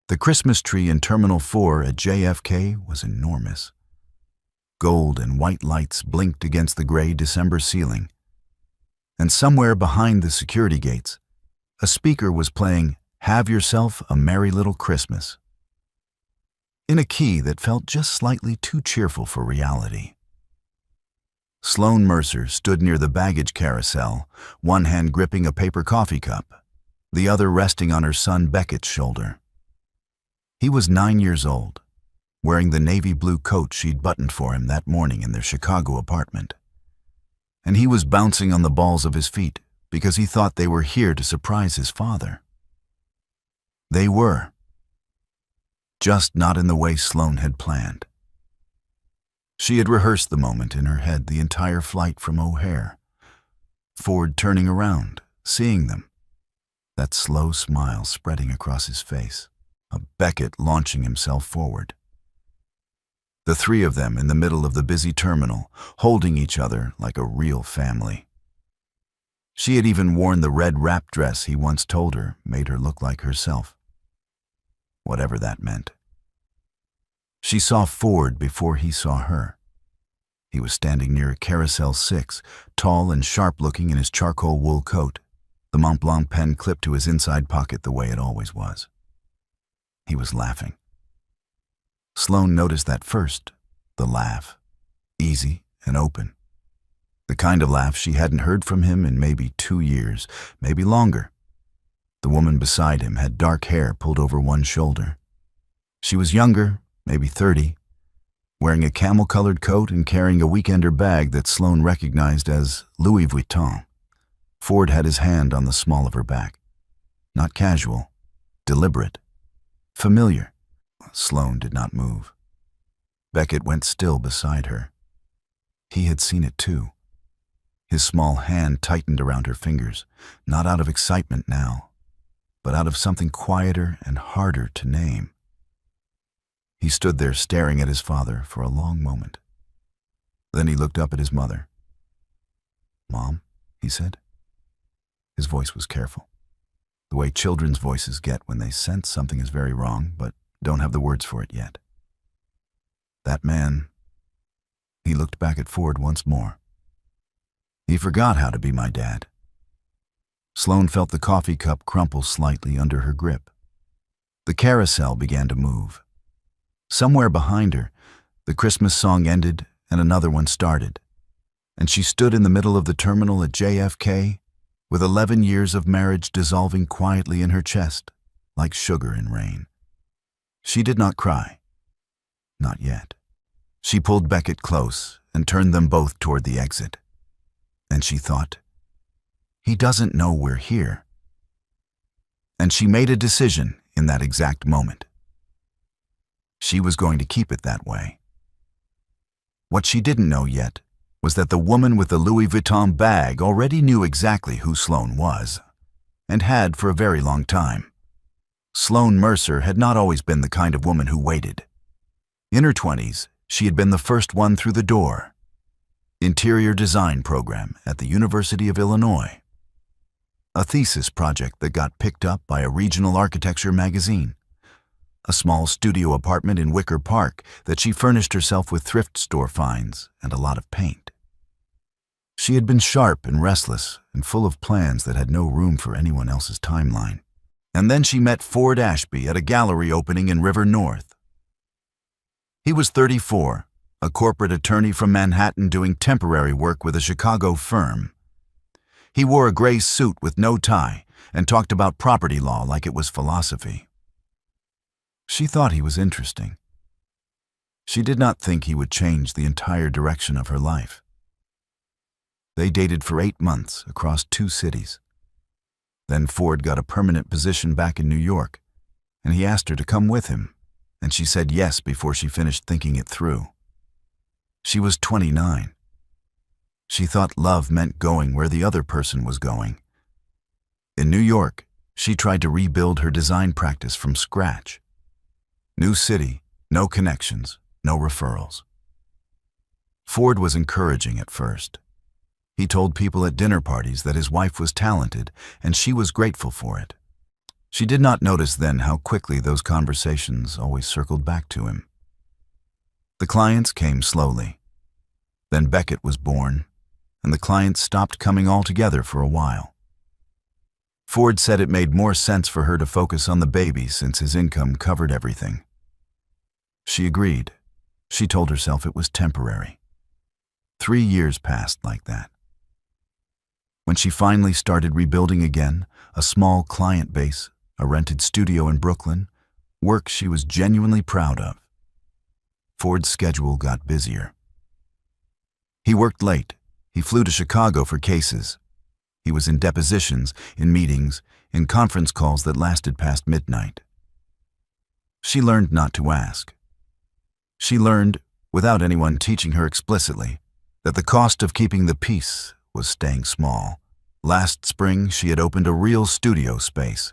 The Christmas tree in Terminal 4 at JFK was enormous. Gold and white lights blinked against the gray December ceiling. And somewhere behind the security gates, a speaker was playing "Have Yourself a Merry Little Christmas" in a key that felt just slightly too cheerful for reality. Sloan Mercer stood near the baggage carousel, one hand gripping a paper coffee cup, the other resting on her son Beckett's shoulder. He was 9 years old, wearing the navy blue coat she'd buttoned for him that morning in their Chicago apartment. And he was bouncing on the balls of his feet because he thought they were here to surprise his father. They were. Just not in the way Sloan had planned. She had rehearsed the moment in her head the entire flight from O'Hare. Ford turning around, seeing them. That slow smile spreading across his face. Beckett launching himself forward. The three of them in the middle of the busy terminal, holding each other like a real family. She had even worn the red wrap dress he once told her made her look like herself. Whatever that meant. She saw Ford before he saw her. He was standing near Carousel 6, tall and sharp-looking in his charcoal wool coat, the Mont Blanc pen clipped to his inside pocket the way it always was. He was laughing. Sloan noticed that first, the laugh, easy and open. The kind of laugh she hadn't heard from him in maybe 2 years, maybe longer. The woman beside him had dark hair pulled over one shoulder. She was younger, maybe 30, wearing a camel-colored coat and carrying a weekender bag that Sloan recognized as Louis Vuitton. Ford had his hand on the small of her back. Not casual, deliberate, familiar. Sloan did not move. Beckett went still beside her. He had seen it too. His small hand tightened around her fingers, not out of excitement now, but out of something quieter and harder to name. He stood there staring at his father for a long moment. Then he looked up at his mother. "Mom," he said. His voice was careful, the way children's voices get when they sense something is very wrong but don't have the words for it yet. That man, he looked back at Ford once more. He forgot how to be my dad. Sloan felt the coffee cup crumple slightly under her grip. The carousel began to move. Somewhere behind her, the Christmas song ended and another one started, and she stood in the middle of the terminal at JFK with 11 years of marriage dissolving quietly in her chest like sugar in rain. She did not cry. Not yet. She pulled Beckett close and turned them both toward the exit. And she thought, he doesn't know we're here. And she made a decision in that exact moment. She was going to keep it that way. What she didn't know yet was that the woman with the Louis Vuitton bag already knew exactly who Sloan was, and had for a very long time. Sloan Mercer had not always been the kind of woman who waited. In her 20s, she had been the first one through the door. Interior design program at the University of Illinois. A thesis project that got picked up by a regional architecture magazine. A small studio apartment in Wicker Park that she furnished herself with thrift store finds and a lot of paint. She had been sharp and restless and full of plans that had no room for anyone else's timeline. And then she met Ford Ashby at a gallery opening in River North. He was 34, a corporate attorney from Manhattan doing temporary work with a Chicago firm. He wore a gray suit with no tie and talked about property law like it was philosophy. She thought he was interesting. She did not think he would change the entire direction of her life. They dated for 8 months across 2 cities. Then Ford got a permanent position back in New York, and he asked her to come with him, and she said yes before she finished thinking it through. She was 29. She thought love meant going where the other person was going. In New York, she tried to rebuild her design practice from scratch. New city, no connections, no referrals. Ford was encouraging at first. He told people at dinner parties that his wife was talented and she was grateful for it. She did not notice then how quickly those conversations always circled back to him. The clients came slowly. Then Beckett was born, and the clients stopped coming altogether for a while. Ford said it made more sense for her to focus on the baby since his income covered everything. She agreed. She told herself it was temporary. 3 years passed like that. When she finally started rebuilding again, a small client base, a rented studio in Brooklyn, work she was genuinely proud of, Ford's schedule got busier. He worked late. He flew to Chicago for cases. He was in depositions, in meetings, in conference calls that lasted past midnight. She learned not to ask. She learned, without anyone teaching her explicitly, that the cost of keeping the peace was staying small. Last spring, she had opened a real studio space.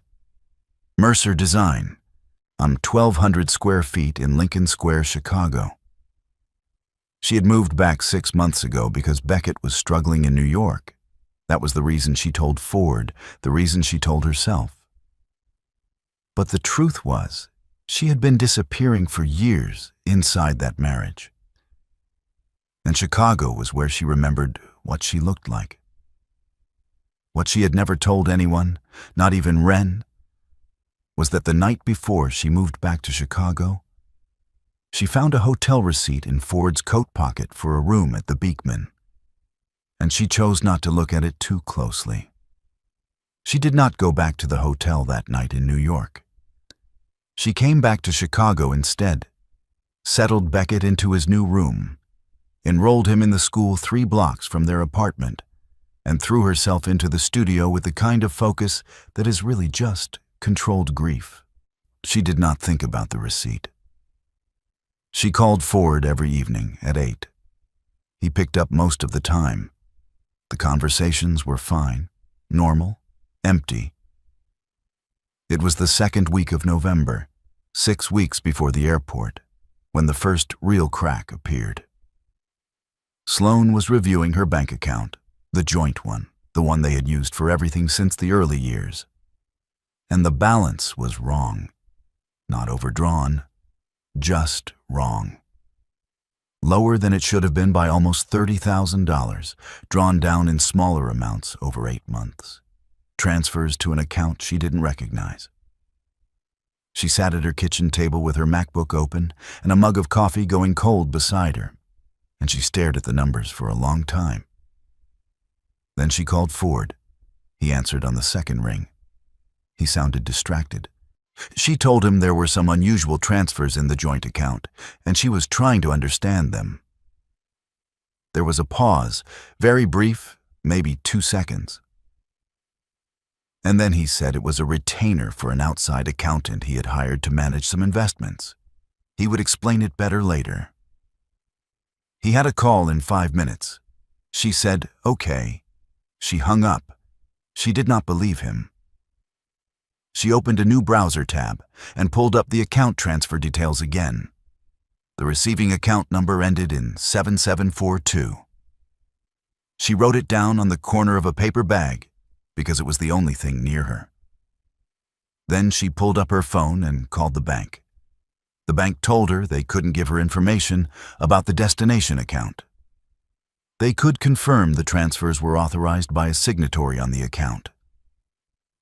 Mercer Design, on 1,200 square feet in Lincoln Square, Chicago. She had moved back 6 months ago because Beckett was struggling in New York. That was the reason she told Ford, the reason she told herself. But the truth was, she had been disappearing for years inside that marriage. And Chicago was where she remembered what she looked like. What she had never told anyone, not even Wren, was that the night before she moved back to Chicago, she found a hotel receipt in Ford's coat pocket for a room at the Beekman, and she chose not to look at it too closely. She did not go back to the hotel that night in New York. She came back to Chicago instead, settled Beckett into his new room, enrolled him in the school 3 blocks from their apartment, and threw herself into the studio with the kind of focus that is really just controlled grief. She did not think about the receipt. She called Ford every evening at 8. He picked up most of the time. The conversations were fine, normal, empty. It was the 2nd week of November, 6 weeks before the airport, when the first real crack appeared. Sloan was reviewing her bank account, the joint one, the one they had used for everything since the early years. And the balance was wrong. Not overdrawn, just wrong. Lower than it should have been by almost $30,000, drawn down in smaller amounts over 8 months. Transfers to an account she didn't recognize. She sat at her kitchen table with her MacBook open and a mug of coffee going cold beside her, and she stared at the numbers for a long time. Then she called Ford. He answered on the 2nd ring. He sounded distracted. She told him there were some unusual transfers in the joint account, and she was trying to understand them. There was a pause, very brief, maybe 2 seconds. And then he said it was a retainer for an outside accountant he had hired to manage some investments. He would explain it better later. He had a call in 5 minutes. She said, "Okay." She hung up. She did not believe him. She opened a new browser tab and pulled up the account transfer details again. The receiving account number ended in 7742. She wrote it down on the corner of a paper bag because it was the only thing near her. Then she pulled up her phone and called the bank. The bank told her they couldn't give her information about the destination account. They could confirm the transfers were authorized by a signatory on the account.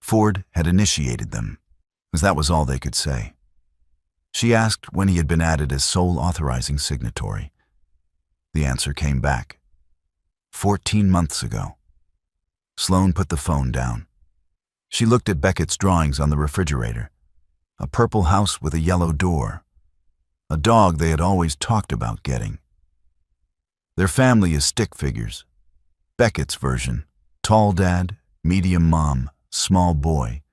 Ford had initiated them, as that was all they could say. She asked when he had been added as sole authorizing signatory. The answer came back. 14 months ago. Sloan put the phone down. She looked at Beckett's drawings on the refrigerator. A purple house with a yellow door. A dog they had always talked about getting. Their family is stick figures. Beckett's version: tall dad, medium mom, small boy,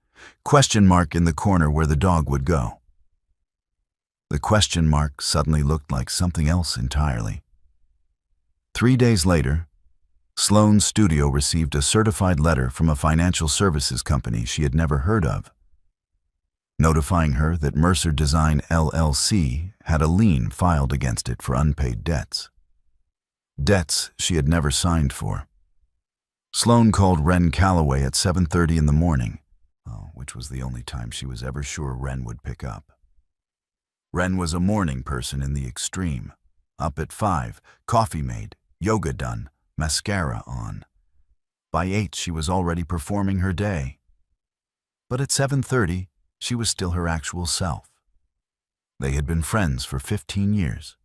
question mark in the corner where the dog would go. The question mark suddenly looked like something else entirely. 3 days later, Sloan's studio received a certified letter from a financial services company she had never heard of, notifying her that Mercer Design LLC had a lien filed against it for unpaid debts. Debts she had never signed for. Sloan called Wren Calloway at 7:30 in the morning, which was the only time she was ever sure Wren would pick up. Wren was a morning person in the extreme. Up at 5, coffee made, yoga done, mascara on. By 8, she was already performing her day. But at 7:30, she was still her actual self. They had been friends for 15 years.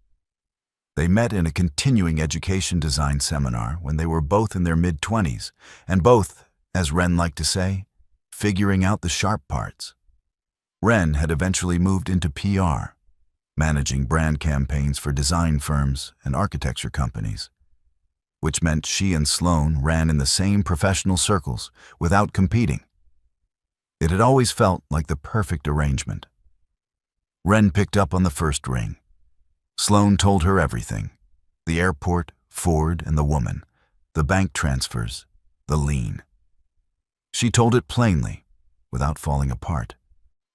They met in a continuing education design seminar when they were both in their mid-20s, and both, as Wren liked to say, figuring out the sharp parts. Wren had eventually moved into PR, managing brand campaigns for design firms and architecture companies, which meant she and Sloan ran in the same professional circles without competing. It had always felt like the perfect arrangement. Wren picked up on the first ring. Sloan told her everything: the airport, Ford, and the woman, the bank transfers, the lien. She told it plainly, without falling apart.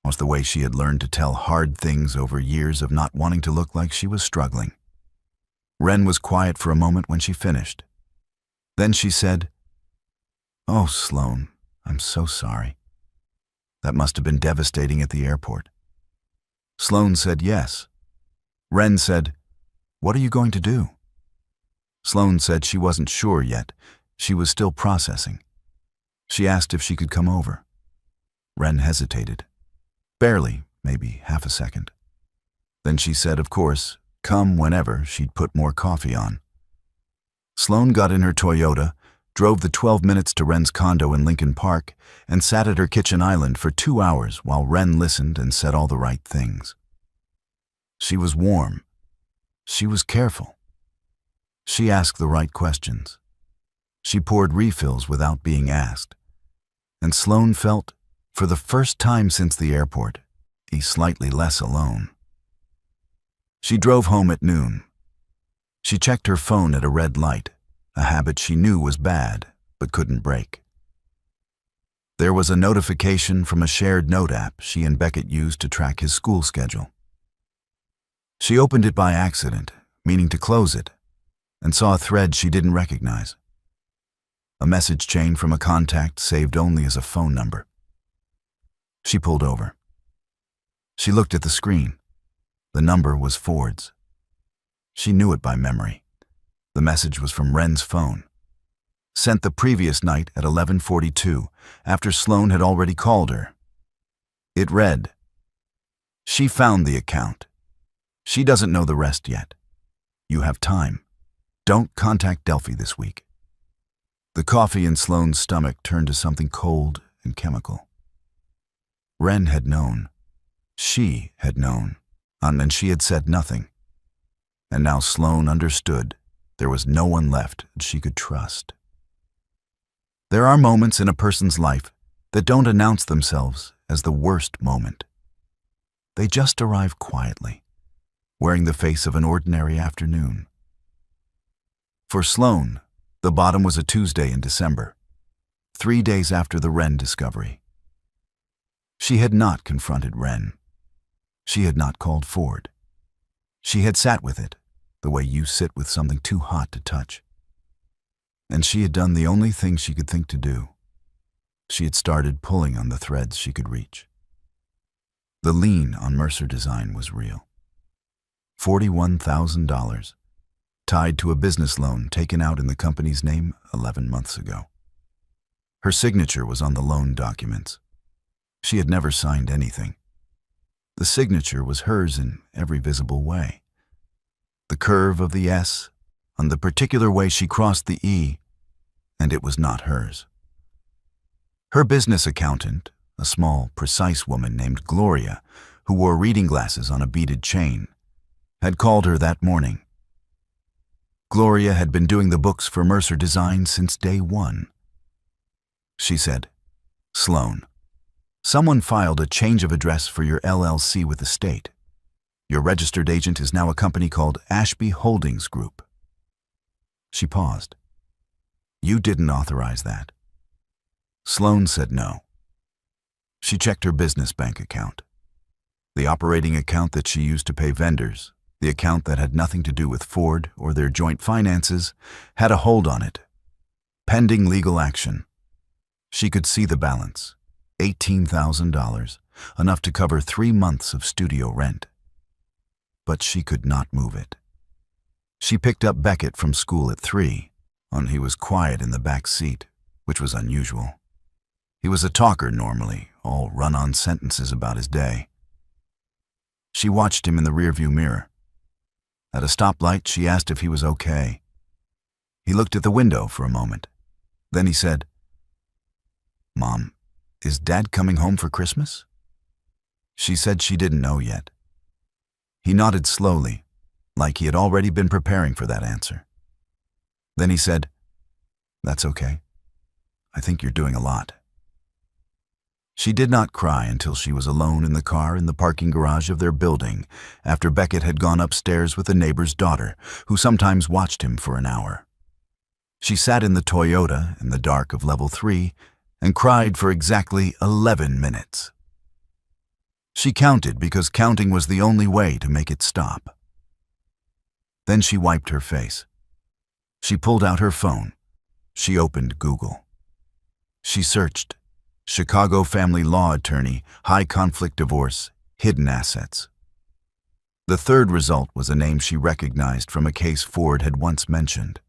It was the way she had learned to tell hard things over years of not wanting to look like she was struggling. Wren was quiet for a moment when she finished. Then she said, "Oh, Sloan, I'm so sorry. That must have been devastating at the airport." Sloan said yes. Wren said, "What are you going to do?" Sloan said she wasn't sure yet. She was still processing. She asked if she could come over. Wren hesitated. Barely, maybe half a second. Then she said, of course, come whenever she'd put more coffee on. Sloan got in her Toyota, drove the 12 minutes to Wren's condo in Lincoln Park, and sat at her kitchen island for 2 hours while Wren listened and said all the right things. She was warm. She was careful. She asked the right questions. She poured refills without being asked. And Sloan felt, for the first time since the airport, slightly less alone. She drove home at noon. She checked her phone at a red light, a habit she knew was bad but couldn't break. There was a notification from a shared note app she and Beckett used to track his school schedule. She opened it by accident, meaning to close it, and saw a thread she didn't recognize. A message chain from a contact saved only as a phone number. She pulled over. She looked at the screen. The number was Ford's. She knew it by memory. The message was from Wren's phone, sent the previous night at 11:42, after Sloan had already called her. It read, "She found the account. She doesn't know the rest yet. You have time. Don't contact Delphi this week." The coffee in Sloan's stomach turned to something cold and chemical. Wren had known. She had known. And she had said nothing. And now Sloan understood there was no one left she could trust. There are moments in a person's life that don't announce themselves as the worst moment. They just arrive quietly, wearing the face of an ordinary afternoon. For Sloan, the bottom was a Tuesday in December, 3 days after the Wren discovery. She had not confronted Wren. She had not called Ford. She had sat with it, the way you sit with something too hot to touch. And she had done the only thing she could think to do. She had started pulling on the threads she could reach. The lien on Mercer Design was real. $41,000, tied to a business loan taken out in the company's name 11 months ago. Her signature was on the loan documents. She had never signed anything. The signature was hers in every visible way. The curve of the S, on the particular way she crossed the E, and it was not hers. Her business accountant, a small, precise woman named Gloria, who wore reading glasses on a beaded chain, had called her that morning. Gloria had been doing the books for Mercer Design since day one. She said, "Sloan, someone filed a change of address for your LLC with the state. Your registered agent is now a company called Ashby Holdings Group." She paused. "You didn't authorize that." Sloan said no. She checked her business bank account. The operating account that she used to pay vendors, the account that had nothing to do with Ford or their joint finances, had a hold on it. Pending legal action. She could see the balance. $18,000, enough to cover 3 months of studio rent. But she could not move it. She picked up Beckett from school at 3, and he was quiet in the back seat, which was unusual. He was a talker normally, all run-on sentences about his day. She watched him in the rearview mirror. At a stoplight, she asked if he was okay. He looked at the window for a moment. Then he said, "Mom, is Dad coming home for Christmas?" She said she didn't know yet. He nodded slowly, like he had already been preparing for that answer. Then he said, "That's okay. I think you're doing a lot." She did not cry until she was alone in the car in the parking garage of their building after Beckett had gone upstairs with a neighbor's daughter, who sometimes watched him for an hour. She sat in the Toyota in the dark of level 3 and cried for exactly 11 minutes. She counted because counting was the only way to make it stop. Then she wiped her face. She pulled out her phone. She opened Google. She searched Chicago family law attorney, high conflict divorce, hidden assets. The third result was a name she recognized from a case Ford had once mentioned.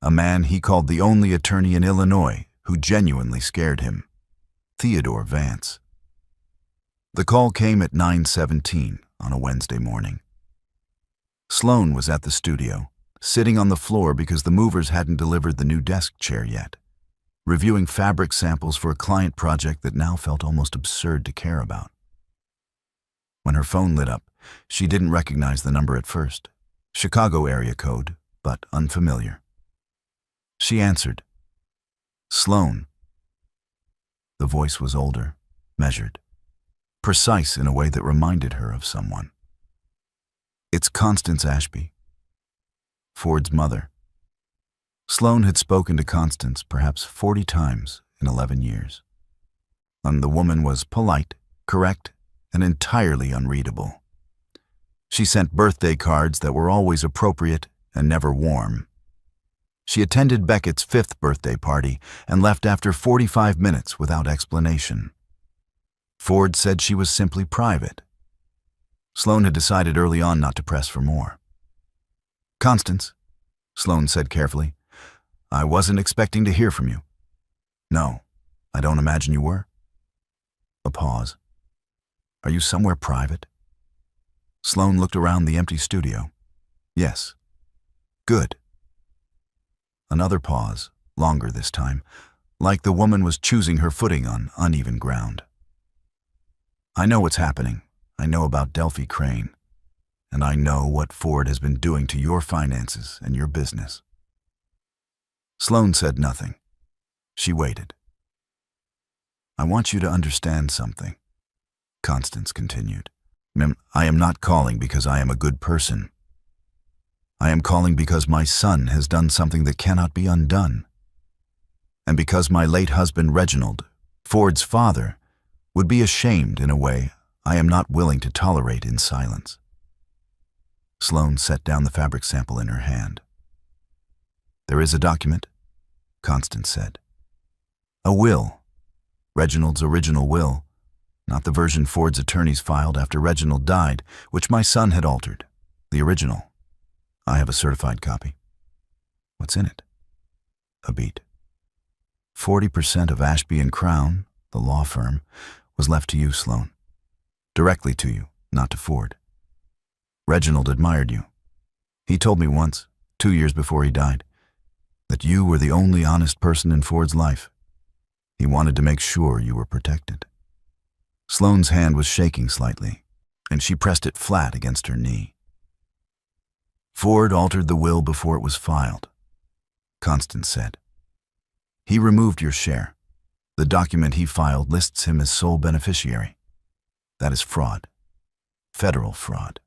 A man he called the only attorney in Illinois who genuinely scared him, Theodore Vance. The call came at 9:17 on a Wednesday morning. Sloan was at the studio, sitting on the floor because the movers hadn't delivered the new desk chair yet, reviewing fabric samples for a client project that now felt almost absurd to care about. When her phone lit up, she didn't recognize the number at first. Chicago area code, but unfamiliar. She answered. "Sloan." The voice was older, measured, precise in a way that reminded her of someone. "It's Constance Ashby, Ford's mother." Sloan had spoken to Constance perhaps 40 times in 11 years. And the woman was polite, correct, and entirely unreadable. She sent birthday cards that were always appropriate and never warm. She attended Beckett's 5th birthday party and left after 45 minutes without explanation. Ford said she was simply private. Sloan had decided early on not to press for more. "Constance," Sloan said carefully, "I wasn't expecting to hear from you." "No, I don't imagine you were." A pause. "Are you somewhere private?" Sloan looked around the empty studio. "Yes." "Good." Another pause, longer this time, like the woman was choosing her footing on uneven ground. "I know what's happening. I know about Delphi Crane. And I know what Ford has been doing to your finances and your business." Sloan said nothing. She waited. "I want you to understand something," Constance continued. "I am not calling because I am a good person. I am calling because my son has done something that cannot be undone. And because my late husband Reginald, Ford's father, would be ashamed in a way I am not willing to tolerate in silence." Sloan set down the fabric sample in her hand. "There is a document," Constance said. "A will. Reginald's original will, not the version Ford's attorneys filed after Reginald died, which my son had altered. The original. I have a certified copy." "What's in it?" A beat. 40% of Ashby and Crown, the law firm, was left to you, Sloan. Directly to you, not to Ford. Reginald admired you. He told me once, 2 years before he died, that you were the only honest person in Ford's life. He wanted to make sure you were protected." Sloan's hand was shaking slightly, and she pressed it flat against her knee. "Ford altered the will before it was filed," Constance said. "He removed your share. The document he filed lists him as sole beneficiary. That is fraud. Federal fraud."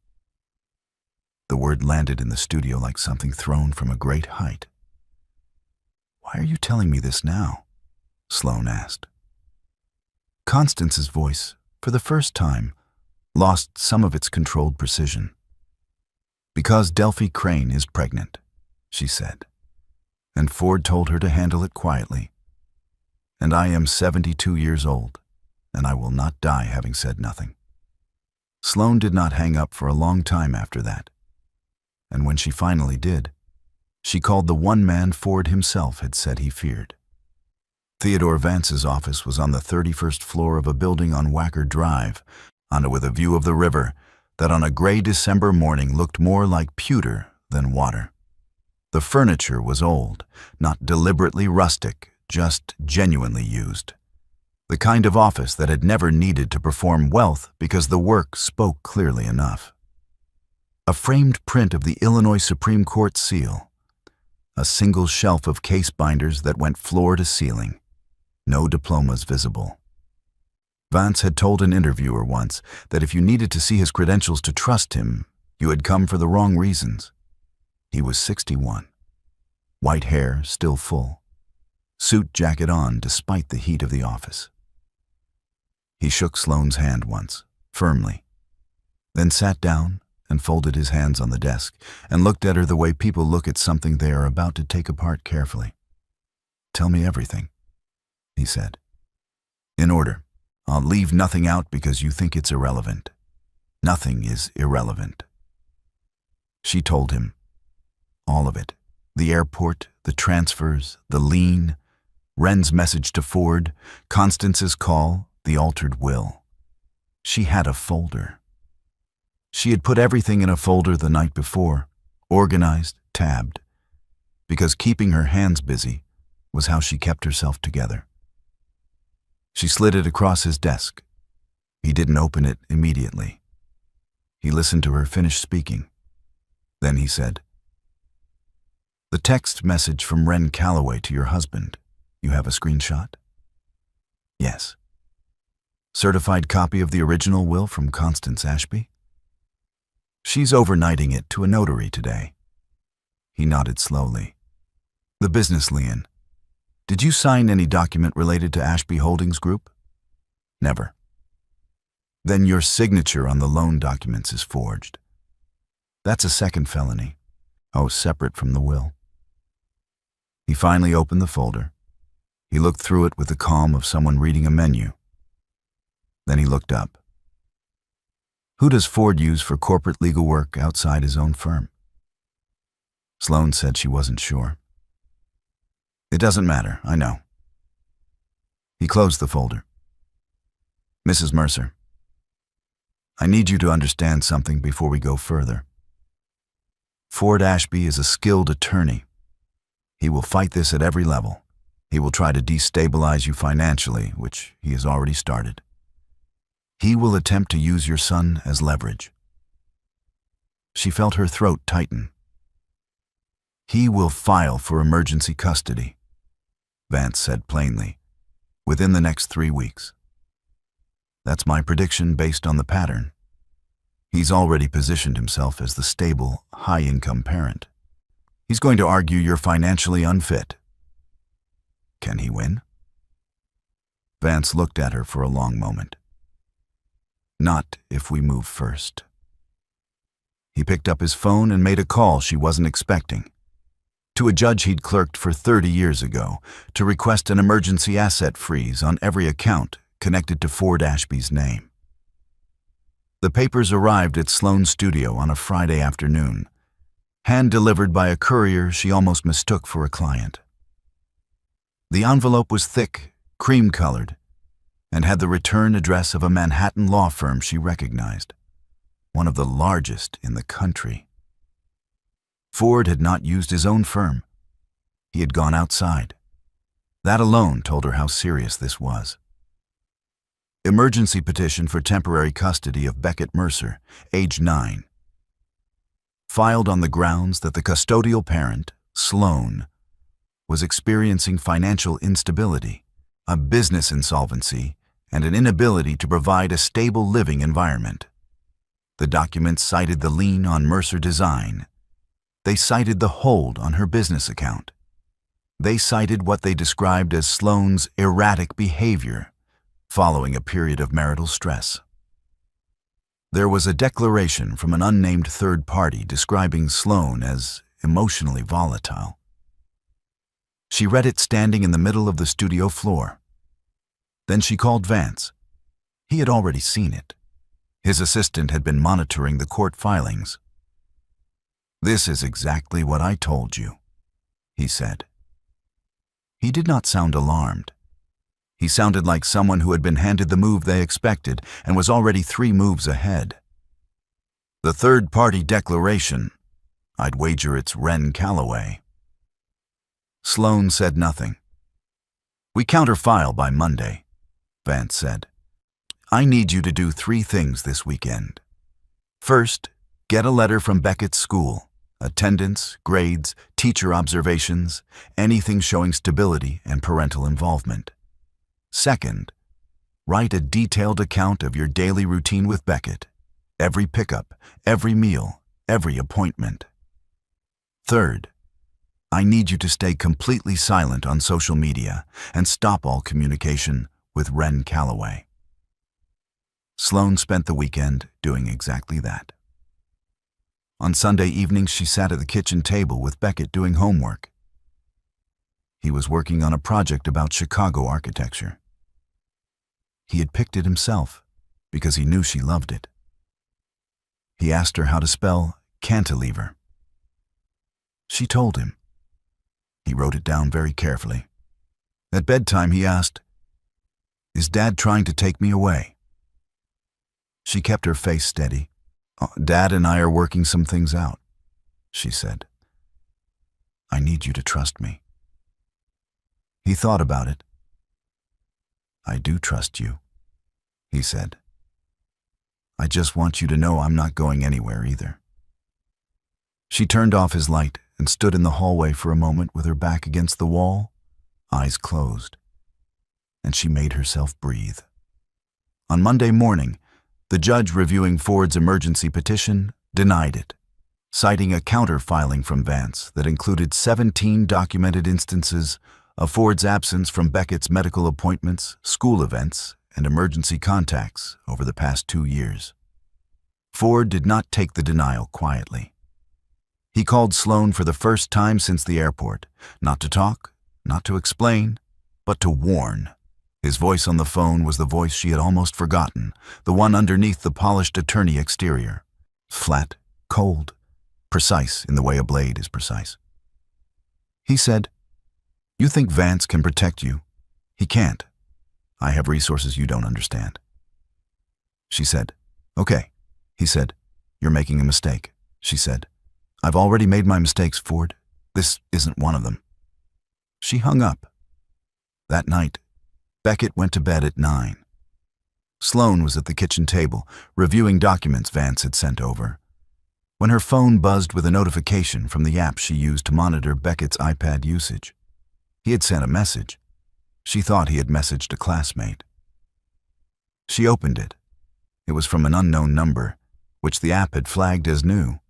The word landed in the studio like something thrown from a great height. "Why are you telling me this now?" Sloan asked. Constance's voice, for the first time, lost some of its controlled precision. "Because Delphi Crane is pregnant," she said, "and Ford told her to handle it quietly. And I am 72 years old, and I will not die having said nothing." Sloane did not hang up for a long time after that, and when she finally did, she called the one man Ford himself had said he feared. Theodore Vance's office was on the 31st floor of a building on Wacker Drive, with a view of the river that on a gray December morning looked more like pewter than water. The furniture was old, not deliberately rustic, just genuinely used. The kind of office that had never needed to perform wealth because the work spoke clearly enough. A framed print of the Illinois Supreme Court seal. A single shelf of case binders that went floor to ceiling. No diplomas visible. Vance had told an interviewer once that if you needed to see his credentials to trust him, you had come for the wrong reasons. He was 61. White hair still full. Suit jacket on despite the heat of the office. He shook Sloane's hand once, firmly, then sat down and folded his hands on the desk and looked at her the way people look at something they are about to take apart carefully. "Tell me everything," he said. "In order. I'll leave nothing out because you think it's irrelevant. Nothing is irrelevant." She told him. All of it. The airport, the transfers, the lien, Wren's message to Ford, Constance's call, the altered will. She had a folder. She had put everything in a folder the night before, organized, tabbed, because keeping her hands busy was how she kept herself together. She slid it across his desk. He didn't open it immediately. He listened to her finish speaking. Then he said, "The text message from Wren Calloway to your husband, you have a screenshot?" "Yes." "Certified copy of the original will from Constance Ashby?" "She's overnighting it to a notary today." He nodded slowly. "The business lien. Did you sign any document related to Ashby Holdings Group?" "Never." "Then your signature on the loan documents is forged." "That's a second felony." "Oh, separate from the will." He finally opened the folder. He looked through it with the calm of someone reading a menu. Then he looked up. "Who does Ford use for corporate legal work outside his own firm?" Sloane said she wasn't sure. "It doesn't matter, I know." He closed the folder. "Mrs. Mercer, I need you to understand something before we go further. Ford Ashby is a skilled attorney. He will fight this at every level. He will try to destabilize you financially, which he has already started. He will attempt to use your son as leverage." She felt her throat tighten. "He will file for emergency custody," Vance said plainly, "within the next 3 weeks. That's my prediction based on the pattern. He's already positioned himself as the stable, high-income parent. He's going to argue you're financially unfit." "Can he win?" Vance looked at her for a long moment. "Not if we move first." He picked up his phone and made a call she wasn't expecting. To a judge he'd clerked for 30 years ago to request an emergency asset freeze on every account connected to Ford Ashby's name. The papers arrived at Sloane's studio on a Friday afternoon, hand-delivered by a courier she almost mistook for a client. The envelope was thick, cream-colored, and had the return address of a Manhattan law firm she recognized, one of the largest in the country. Ford had not used his own firm. He had gone outside. That alone told her how serious this was. Emergency petition for temporary custody of Beckett Mercer, age 9. Filed on the grounds that the custodial parent, Sloane, was experiencing financial instability, a business insolvency, and an inability to provide a stable living environment. The documents cited the lien on Mercer Design. They cited the hold on her business account. They cited what they described as Sloane's erratic behavior following a period of marital stress. There was a declaration from an unnamed third party describing Sloane as emotionally volatile. She read it standing in the middle of the studio floor. Then she called Vance, He had already seen it. His assistant had been monitoring the court filings. "This is exactly what I told you," he said. He did not sound alarmed. He sounded like someone who had been handed the move they expected and was already 3 moves ahead. "The third-party declaration. I'd wager it's Wren Calloway." Sloan said nothing. "We counterfile by Monday," Vance said. "I need you to do 3 things this weekend. First, get a letter from Beckett's school. Attendance, grades, teacher observations, anything showing stability and parental involvement. Second, write a detailed account of your daily routine with Beckett. Every pickup, every meal, every appointment. Third, I need you to stay completely silent on social media and stop all communication with Wren Calloway." Sloan spent the weekend doing exactly that. On Sunday evenings, she sat at the kitchen table with Beckett doing homework. He was working on a project about Chicago architecture. He had picked it himself because he knew she loved it. He asked her how to spell cantilever. She told him. He wrote it down very carefully. At bedtime, he asked, "Is Dad trying to take me away?" She kept her face steady. "Dad and I are working some things out," she said. "I need you to trust me." He thought about it. "I do trust you," he said. "I just want you to know I'm not going anywhere either." She turned off his light and stood in the hallway for a moment with her back against the wall, eyes closed, and she made herself breathe. On Monday morning, the judge reviewing Ford's emergency petition denied it, citing a counter-filing from Vance that included 17 documented instances of Ford's absence from Beckett's medical appointments, school events, and emergency contacts over the past 2 years. Ford did not take the denial quietly. He called Sloan for the first time since the airport, not to talk, not to explain, but to warn. His voice on the phone was the voice she had almost forgotten, the one underneath the polished attorney exterior. Flat, cold, precise in the way a blade is precise. He said, "You think Vance can protect you? He can't. I have resources you don't understand." She said, "Okay." He said, "You're making a mistake." She said, "I've already made my mistakes, Ford. This isn't one of them." She hung up. That night, Beckett went to bed at 9. Sloan was at the kitchen table, reviewing documents Vance had sent over, when her phone buzzed with a notification from the app she used to monitor Beckett's iPad usage. He had sent a message. She thought he had messaged a classmate. She opened it. It was from an unknown number, which the app had flagged as new.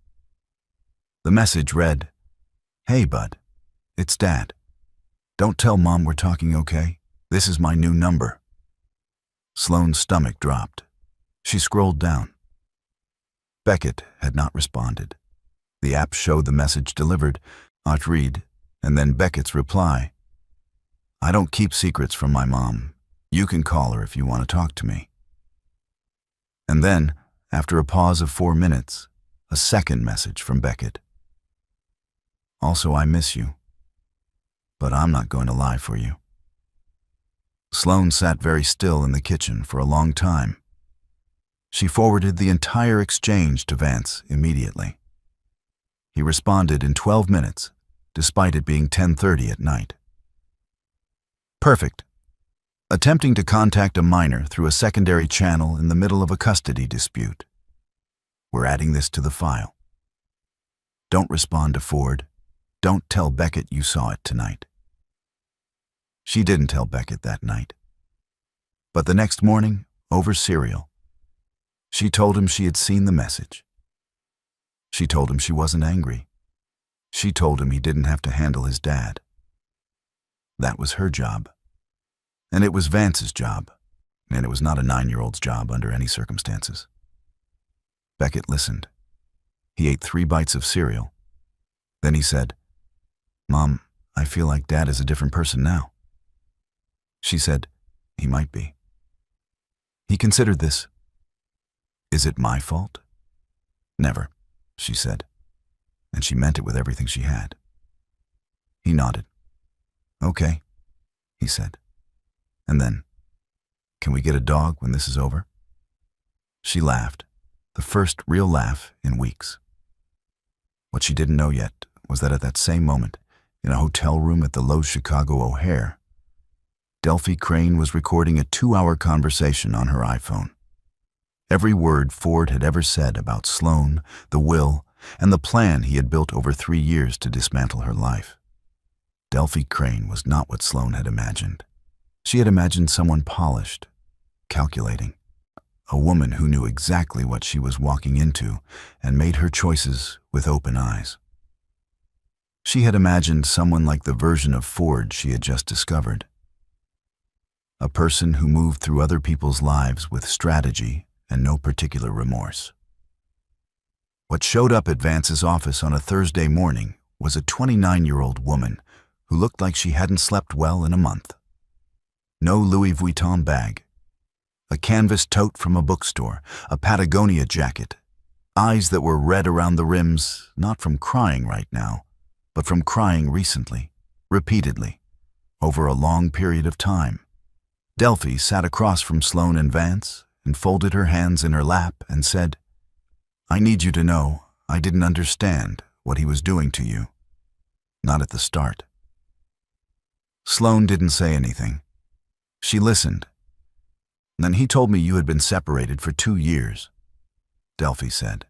The message read, "Hey, bud, it's Dad. Don't tell Mom we're talking, okay? This is my new number." Sloan's stomach dropped. She scrolled down. Beckett had not responded. The app showed the message delivered, I'd read, and then Beckett's reply. "I don't keep secrets from my mom. You can call her if you want to talk to me." And then, after a pause of 4 minutes, a second message from Beckett. "Also, I miss you, but I'm not going to lie for you." Sloan sat very still in the kitchen for a long time. She forwarded the entire exchange to Vance immediately. He responded in 12 minutes, despite it being 10:30 at night. "Perfect. Attempting to contact a minor through a secondary channel in the middle of a custody dispute. We're adding this to the file. Don't respond to Ford. Don't tell Beckett you saw it tonight." She didn't tell Beckett that night. But the next morning, over cereal, she told him she had seen the message. She told him she wasn't angry. She told him he didn't have to handle his dad. That was her job. And it was Vance's job, and it was not a 9-year-old's job under any circumstances. Beckett listened. He ate 3 bites of cereal. Then he said, "Mom, I feel like Dad is a different person now." She said, "He might be." He considered this. Is it my fault? Never, she said, and she meant it with everything she had. He nodded. Okay, he said. And then, can we get a dog when this is over? She laughed, the first real laugh in weeks. What she didn't know yet was that at that same moment, in a hotel room at the Lowe's Chicago O'Hare, Delphi Crane was recording a 2-hour conversation on her iPhone. Every word Ford had ever said about Sloan, the will, and the plan he had built over 3 years to dismantle her life. Delphi Crane was not what Sloan had imagined. She had imagined someone polished, calculating, a woman who knew exactly what she was walking into and made her choices with open eyes. She had imagined someone like the version of Ford she had just discovered. A person who moved through other people's lives with strategy and no particular remorse. What showed up at Vance's office on a Thursday morning was a 29-year-old woman who looked like she hadn't slept well in a month. No Louis Vuitton bag, a canvas tote from a bookstore, a Patagonia jacket, eyes that were red around the rims, not from crying right now, but from crying recently, repeatedly, over a long period of time. Delphi sat across from Sloan and Vance and folded her hands in her lap and said, I need you to know I didn't understand what he was doing to you. Not at the start. Sloan didn't say anything. She listened. Then he told me you had been separated for 2 years, Delphi said.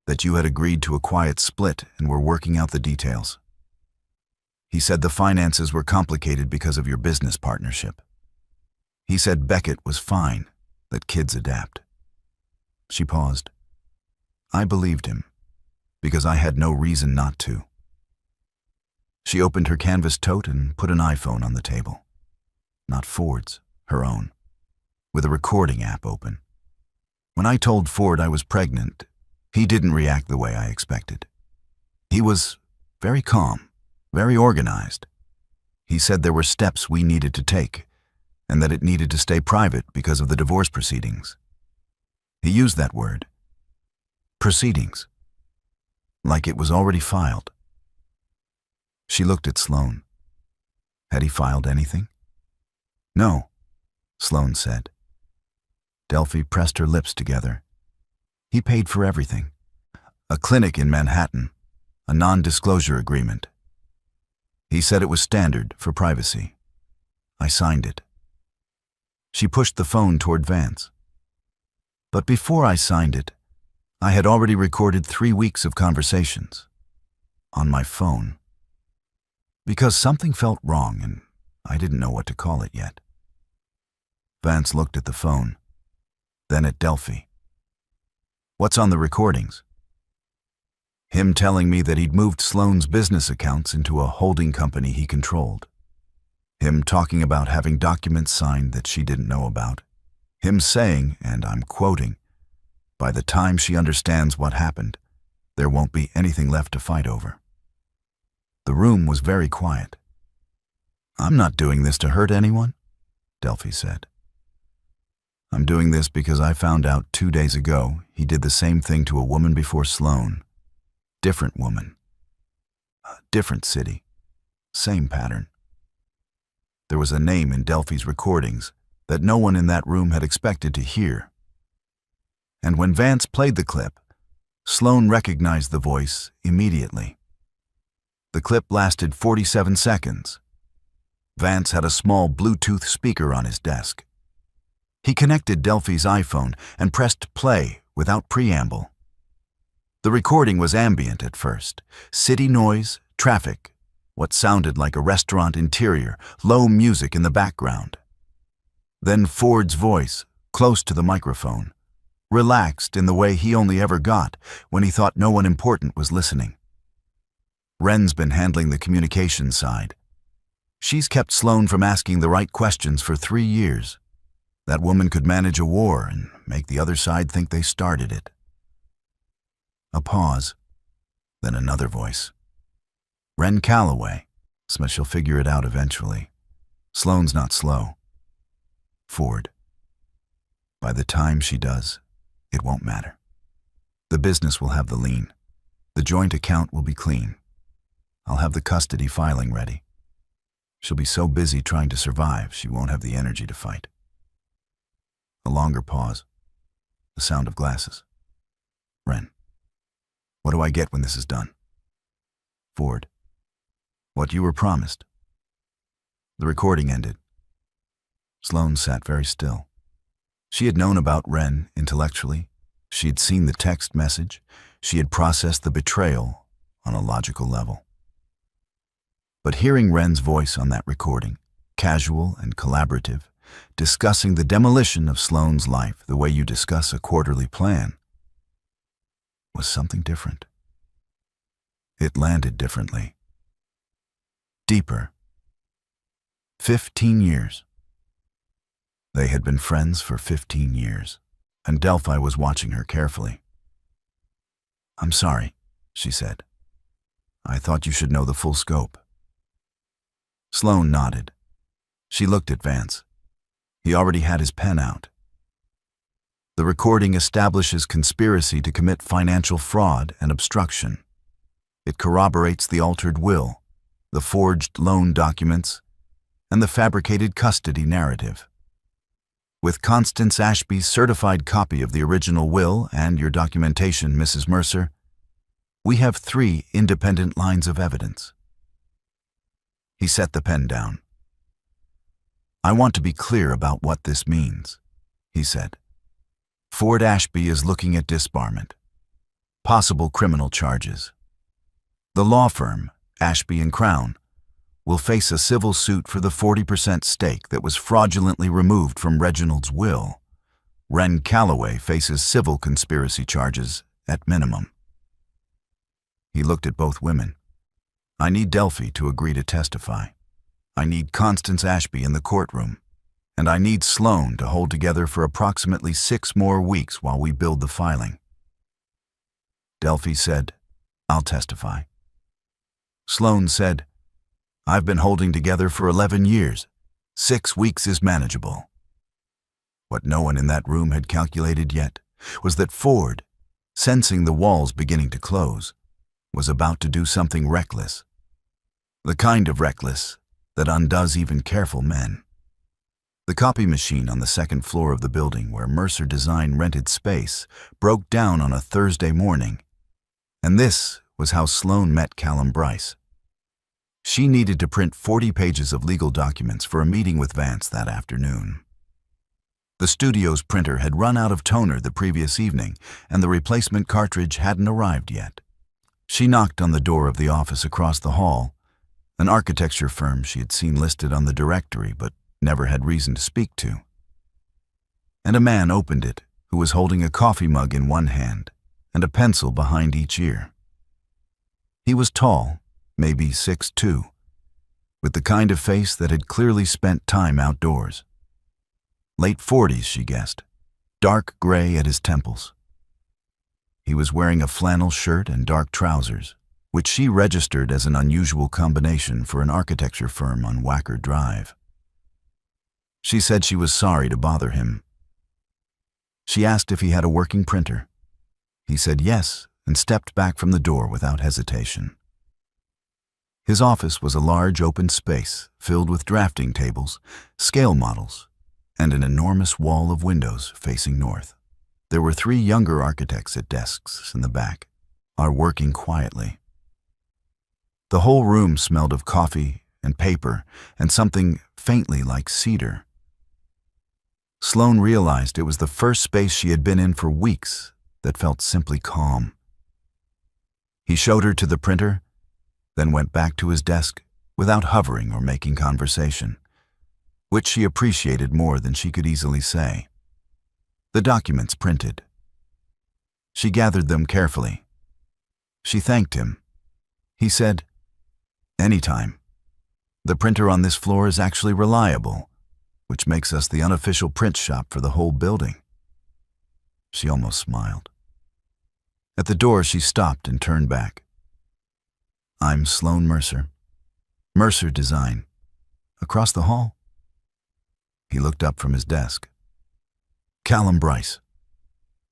That you had agreed to a quiet split and were working out the details. He said the finances were complicated because of your business partnership. He said Beckett was fine, that kids adapt. She paused. I believed him, because I had no reason not to. She opened her canvas tote and put an iPhone on the table. Not Ford's, her own, with a recording app open. When I told Ford I was pregnant, he didn't react the way I expected. He was very calm, very organized. He said there were steps we needed to take, and that it needed to stay private because of the divorce proceedings. He used that word. Proceedings. Like it was already filed. She looked at Sloan. Had he filed anything? No, Sloan said. Delphi pressed her lips together. He paid for everything. A clinic in Manhattan, a non-disclosure agreement. He said it was standard for privacy. I signed it. She pushed the phone toward Vance. But before I signed it, I had already recorded 3 weeks of conversations. On my phone. Because something felt wrong and I didn't know what to call it yet. Vance looked at the phone, then at Delphi. What's on the recordings? Him telling me that he'd moved Sloan's business accounts into a holding company he controlled. Him talking about having documents signed that she didn't know about. Him saying, and I'm quoting, by the time she understands what happened, there won't be anything left to fight over. The room was very quiet. I'm not doing this to hurt anyone, Delphi said. I'm doing this because I found out 2 days ago he did the same thing to a woman before Sloan. Different woman. A different city. Same pattern. There was a name in Delphi's recordings that no one in that room had expected to hear. And when Vance played the clip, Sloan recognized the voice immediately. The clip lasted 47 seconds. Vance had a small Bluetooth speaker on his desk. He connected Delphi's iPhone and pressed play without preamble. The recording was ambient at first. City noise, traffic, what sounded like a restaurant interior, low music in the background. Then Ford's voice, close to the microphone, relaxed in the way he only ever got when he thought no one important was listening. Wren's been handling the communications side. She's kept Sloan from asking the right questions for 3 years. That woman could manage a war and make the other side think they started it. A pause, then another voice. Wren Calloway, but she'll figure it out eventually. Sloan's not slow. Ford. By the time she does, it won't matter. The business will have the lien. The joint account will be clean. I'll have the custody filing ready. She'll be so busy trying to survive, she won't have the energy to fight. A longer pause. The sound of glasses. Wren. What do I get when this is done? Ford. What you were promised. The recording ended. Sloane sat very still. She had known about Wren intellectually. She had seen the text message. She had processed the betrayal on a logical level. But hearing Wren's voice on that recording, casual and collaborative, discussing the demolition of Sloane's life the way you discuss a quarterly plan, was something different. It landed differently. Deeper. 15 years. They had been friends for 15 years, and Delphi was watching her carefully. "I'm sorry," she said. "I thought you should know the full scope." Sloane nodded. She looked at Vance. He already had his pen out. The recording establishes conspiracy to commit financial fraud and obstruction. It corroborates the altered will, the forged loan documents, and the fabricated custody narrative. With Constance Ashby's certified copy of the original will and your documentation, Mrs. Mercer, we have 3 independent lines of evidence. He set the pen down. "I want to be clear about what this means," he said. "Ford Ashby is looking at disbarment, possible criminal charges. The law firm, Ashby and Crown, will face a civil suit for the 40% stake that was fraudulently removed from Reginald's will. Wren Calloway faces civil conspiracy charges at minimum." He looked at both women. "I need Delphi to agree to testify. I need Constance Ashby in the courtroom. And I need Sloane to hold together for approximately 6 more weeks while we build the filing." Delphi said, "I'll testify." Sloane said, "I've been holding together for 11 years. 6 weeks is manageable." What no one in that room had calculated yet was that Ford, sensing the walls beginning to close, was about to do something reckless. The kind of reckless that undoes even careful men. The copy machine on the 2nd floor of the building where Mercer Design rented space broke down on a Thursday morning, and this was how Sloane met Callum Bryce. She needed to print 40 pages of legal documents for a meeting with Vance that afternoon. The studio's printer had run out of toner the previous evening, and the replacement cartridge hadn't arrived yet. She knocked on the door of the office across the hall, an architecture firm she had seen listed on the directory but never had reason to speak to. And a man opened it who was holding a coffee mug in one hand and a pencil behind each ear. He was tall, maybe 6'2", with the kind of face that had clearly spent time outdoors. Late 40s, she guessed, dark gray at his temples. He was wearing a flannel shirt and dark trousers, which she registered as an unusual combination for an architecture firm on Wacker Drive. She said she was sorry to bother him. She asked if he had a working printer. He said yes and stepped back from the door without hesitation. His office was a large open space filled with drafting tables, scale models, and an enormous wall of windows facing north. There were 3 younger architects at desks in the back, are working quietly. The whole room smelled of coffee and paper and something faintly like cedar. Sloane realized it was the first space she had been in for weeks that felt simply calm. He showed her to the printer, then went back to his desk without hovering or making conversation, which she appreciated more than she could easily say. The documents printed. She gathered them carefully. She thanked him. He said, "Anytime. The printer on this floor is actually reliable, which makes us the unofficial print shop for the whole building." She almost smiled. At the door, she stopped and turned back. "I'm Sloane Mercer. Mercer Design. Across the hall." He looked up from his desk. Callum Bryce.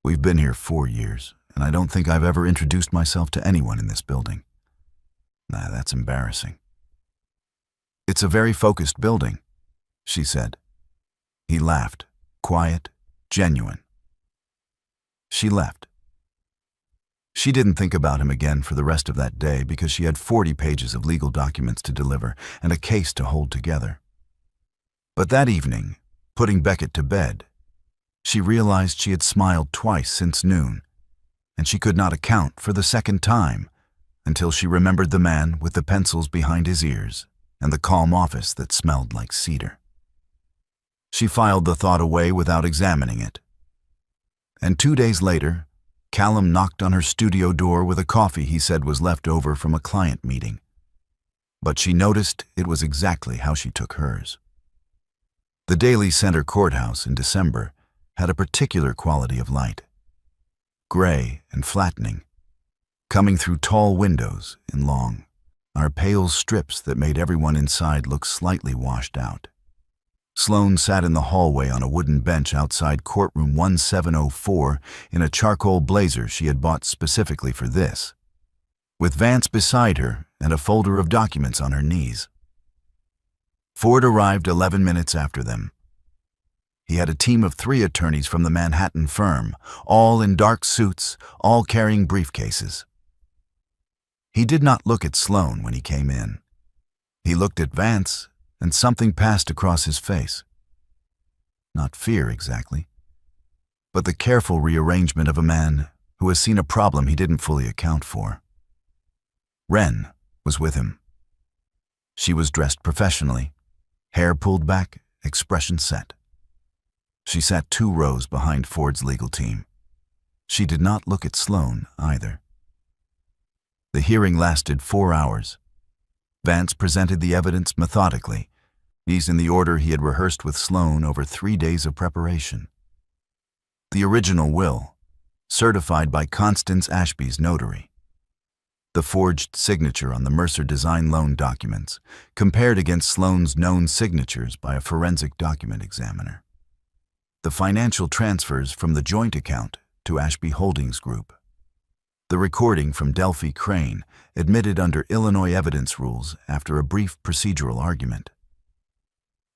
We've been here 4 years, and I don't think I've ever introduced myself to anyone in this building. Nah, that's embarrassing. It's a very focused building, she said. He laughed, quiet, genuine. She left. She didn't think about him again for the rest of that day because she had 40 pages of legal documents to deliver and a case to hold together. But that evening, putting Beckett to bed, she realized she had smiled twice since noon, and she could not account for the second time until she remembered the man with the pencils behind his ears and the calm office that smelled like cedar. She filed the thought away without examining it. And 2 days later, Callum knocked on her studio door with a coffee he said was left over from a client meeting. But she noticed it was exactly how she took hers. The Daly Center Courthouse in December had a particular quality of light. Gray and flattening, coming through tall windows in long, pale strips that made everyone inside look slightly washed out. Sloane sat in the hallway on a wooden bench outside courtroom 1704 in a charcoal blazer she had bought specifically for this, with Vance beside her and a folder of documents on her knees. Ford arrived 11 minutes after them. He had a team of 3 attorneys from the Manhattan firm, all in dark suits, all carrying briefcases. He did not look at Sloane when he came in. He looked at Vance, and something passed across his face. Not fear exactly, but the careful rearrangement of a man who has seen a problem he didn't fully account for. Wren was with him. She was dressed professionally, hair pulled back, expression set. She sat 2 rows behind Ford's legal team. She did not look at Sloane either. The hearing lasted 4 hours. Vance presented the evidence methodically, these in the order he had rehearsed with Sloane over 3 days of preparation. The original will, certified by Constance Ashby's notary. The forged signature on the Mercer design loan documents, compared against Sloane's known signatures by a forensic document examiner. The financial transfers from the joint account to Ashby Holdings Group. The recording from Delphi Crane, admitted under Illinois evidence rules after a brief procedural argument.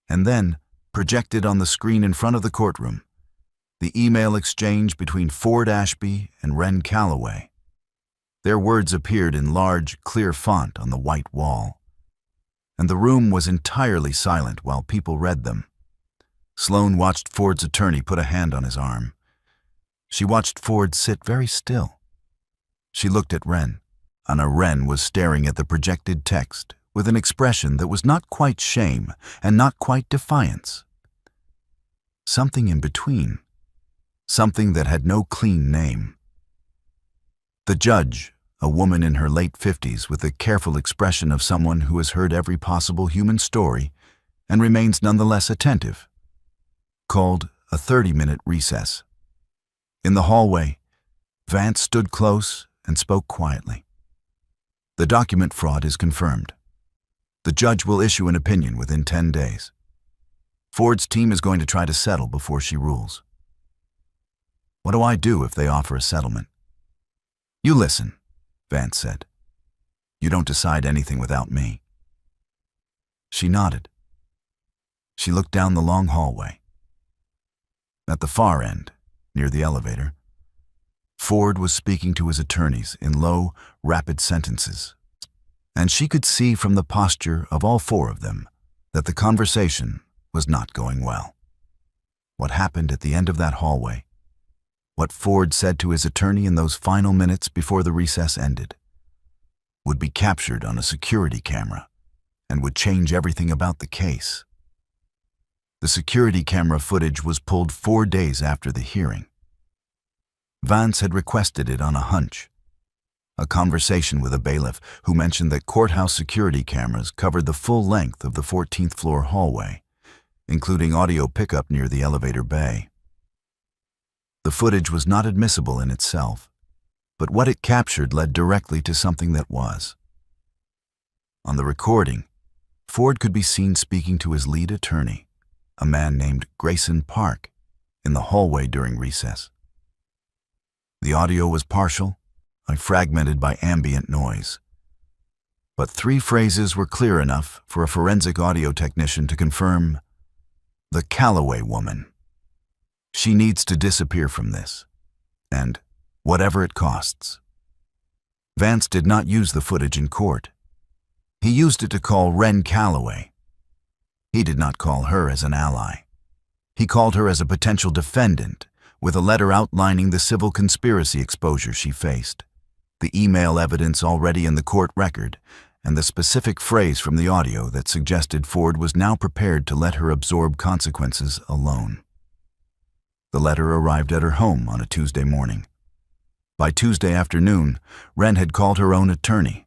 And then, projected on the screen in front of the courtroom, the email exchange between Ford Ashby and Wren Calloway. Their words appeared in large, clear font on the white wall, and the room was entirely silent while people read them. Sloane watched Ford's attorney put a hand on his arm. She watched Ford sit very still. She looked at Wren. Anna Wren was staring at the projected text with an expression that was not quite shame and not quite defiance. Something in between. Something that had no clean name. The judge, a woman in her late 50s with the careful expression of someone who has heard every possible human story and remains nonetheless attentive, called a 30-minute recess. In the hallway, Vance stood close and spoke quietly. The document fraud is confirmed. The judge will issue an opinion within 10 days. Ford's team is going to try to settle before she rules. What do I do if they offer a settlement? You listen, Vance said. You don't decide anything without me. She nodded. She looked down the long hallway. At the far end, near the elevator, Ford was speaking to his attorneys in low, rapid sentences, and she could see from the posture of all 4 of them that the conversation was not going well. What happened at the end of that hallway, what Ford said to his attorney in those final minutes before the recess ended, would be captured on a security camera and would change everything about the case. The security camera footage was pulled 4 days after the hearing. Vance had requested it on a hunch. A conversation with a bailiff who mentioned that courthouse security cameras covered the full length of the 14th floor hallway, including audio pickup near the elevator bay. The footage was not admissible in itself, but what it captured led directly to something that was. On the recording, Ford could be seen speaking to his lead attorney, a man named Grayson Park, in the hallway during recess. The audio was partial, fragmented by ambient noise. But 3 phrases were clear enough for a forensic audio technician to confirm: the Calloway woman. She needs to disappear from this, and whatever it costs. Vance did not use the footage in court. He used it to call Wren Calloway. He did not call her as an ally. He called her as a potential defendant, with a letter outlining the civil conspiracy exposure she faced, the email evidence already in the court record, and the specific phrase from the audio that suggested Ford was now prepared to let her absorb consequences alone. The letter arrived at her home on a Tuesday morning. By Tuesday afternoon, Wren had called her own attorney.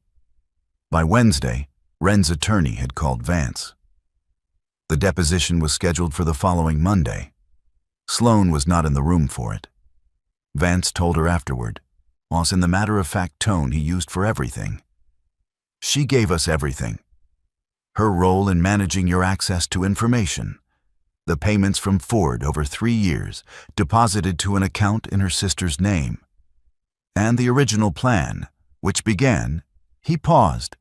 By Wednesday, Wren's attorney had called Vance. The deposition was scheduled for the following Monday. Sloan was not in the room for it. Vance told her afterward, whilst in the matter-of-fact tone he used for everything. She gave us everything. Her role in managing your access to information, the payments from Ford over 3 years deposited to an account in her sister's name, and the original plan, which began, he paused,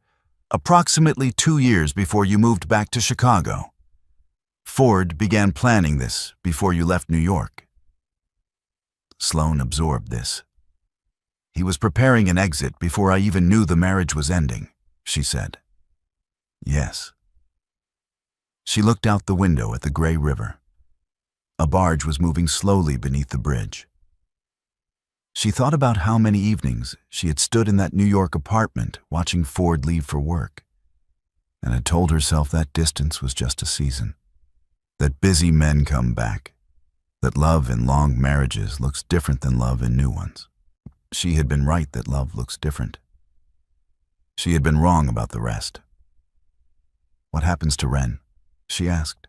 approximately 2 years before you moved back to Chicago. Ford began planning this before you left New York. Sloan absorbed this. He was preparing an exit before I even knew the marriage was ending, she said. Yes. She looked out the window at the gray river. A barge was moving slowly beneath the bridge. She thought about how many evenings she had stood in that New York apartment watching Ford leave for work, and had told herself that distance was just a season, that busy men come back, that love in long marriages looks different than love in new ones. She had been right that love looks different. She had been wrong about the rest. What happens to Wren? She asked.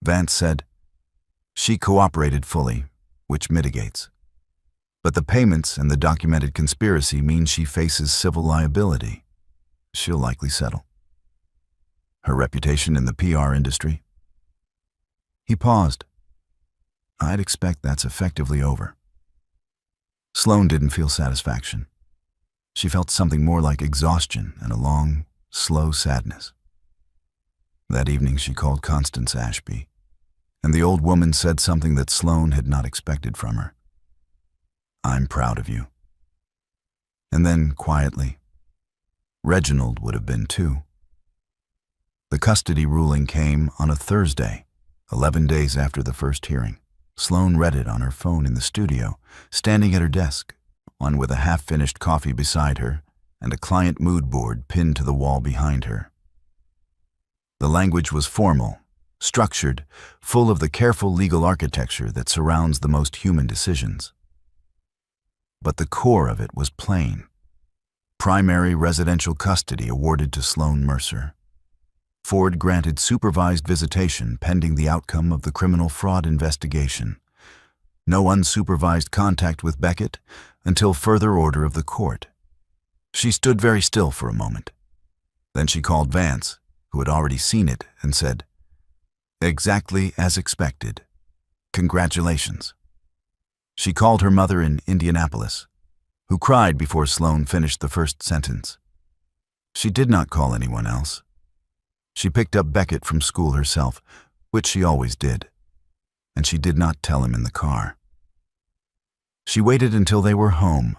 Vance said, she cooperated fully, which mitigates. But the payments and the documented conspiracy mean she faces civil liability. She'll likely settle. Her reputation in the PR industry? He paused. I'd expect that's effectively over. Sloan didn't feel satisfaction. She felt something more like exhaustion and a long, slow sadness. That evening she called Constance Ashby, and the old woman said something that Sloan had not expected from her. I'm proud of you. And then, quietly, Reginald would have been too. The custody ruling came on a Thursday, 11 days after the first hearing. Sloan read it on her phone in the studio, standing at her desk, one with a half-finished coffee beside her and a client mood board pinned to the wall behind her. The language was formal, structured, full of the careful legal architecture that surrounds the most human decisions. But the core of it was plain. Primary residential custody awarded to Sloan Mercer. Ford granted supervised visitation pending the outcome of the criminal fraud investigation. No unsupervised contact with Beckett until further order of the court. She stood very still for a moment. Then she called Vance, who had already seen it, and said, exactly as expected. Congratulations. She called her mother in Indianapolis, who cried before Sloan finished the first sentence. She did not call anyone else. She picked up Beckett from school herself, which she always did, and she did not tell him in the car. She waited until they were home,